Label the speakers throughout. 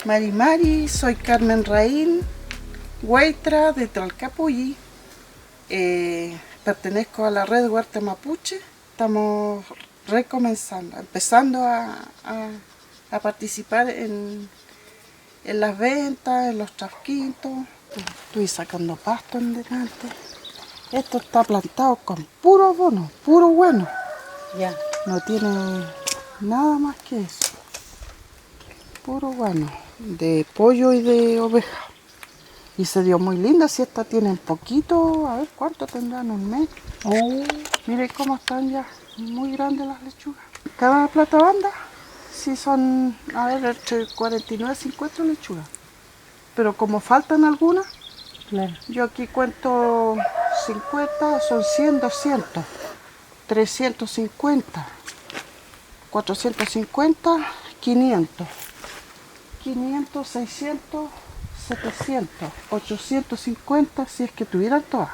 Speaker 1: Mari Mari, soy Carmen Raín, hueitra de Tralcapulli. Pertenezco a la red Huerta Mapuche. Estamos empezando a participar en las ventas, en los trasquitos. Estoy sacando pasto en delante. Esto está plantado con puro abono, puro bueno.
Speaker 2: Ya.
Speaker 1: No tiene nada más que eso. Puro bueno, de pollo y de oveja. Y se dio muy linda, si esta tienen poquito, a ver cuánto tendrán, un mes.
Speaker 2: Oh.
Speaker 1: Miren cómo están ya, muy grandes las lechugas. Cada platabanda, sí son, a ver, entre 49 y 50 lechugas. Pero como faltan algunas,
Speaker 2: Claro.
Speaker 1: yo aquí cuento 50, son 100, 200, 350, 450, 500, 500, 600, 700, 850 si es que tuvieran todas.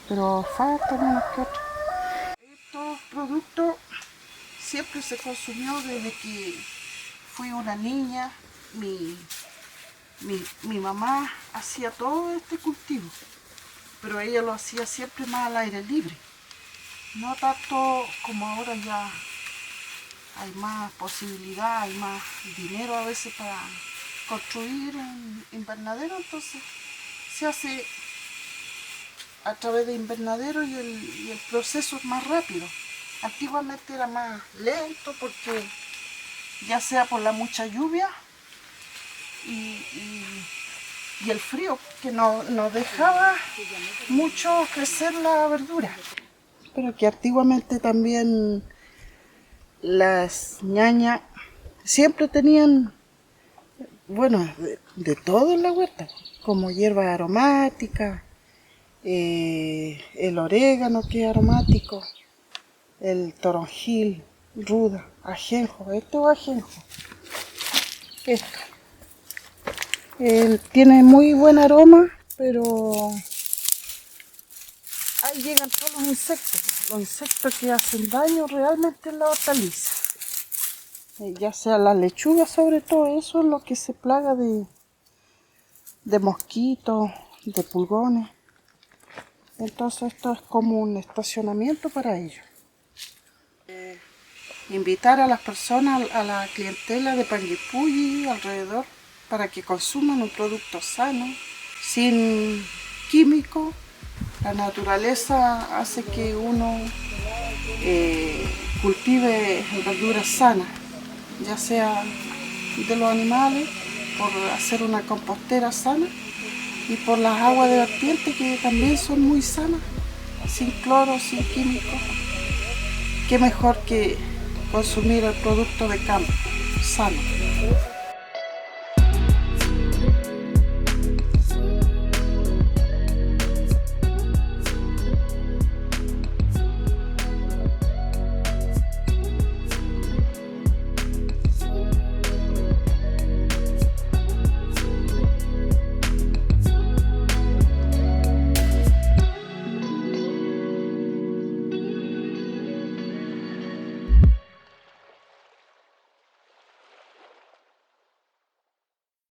Speaker 1: Pero faltan unos que otros. Estos productos siempre se consumió desde que fui una niña. Mi mamá hacía todo este cultivo, pero ella lo hacía siempre más al aire libre. No tanto como ahora, ya hay más posibilidad, hay más dinero a veces para construir un invernadero, entonces se hace a través de invernadero y el proceso es más rápido. Antiguamente era más lento porque ya sea por la mucha lluvia y el frío que no dejaba mucho crecer la verdura. Pero que antiguamente también las ñañas siempre tenían, bueno, de todo en la huerta, como hierbas aromáticas, el orégano que es aromático, el toronjil, ruda, ajenjo, esto es ajenjo. Esto. Tiene muy buen aroma, pero ahí llegan todos los insectos que hacen daño realmente en la hortaliza. Ya sea la lechuga, sobre todo, eso es lo que se plaga de mosquitos, de pulgones. Entonces esto es como un estacionamiento para ellos. Invitar a las personas, a la clientela de Panguipulli alrededor, para que consuman un producto sano, sin químicos. La naturaleza hace que uno cultive verduras sanas, ya sea de los animales, por hacer una compostera sana, y por las aguas de vertiente que también son muy sanas, sin cloro, sin químicos. Qué mejor que consumir el producto de campo, sano.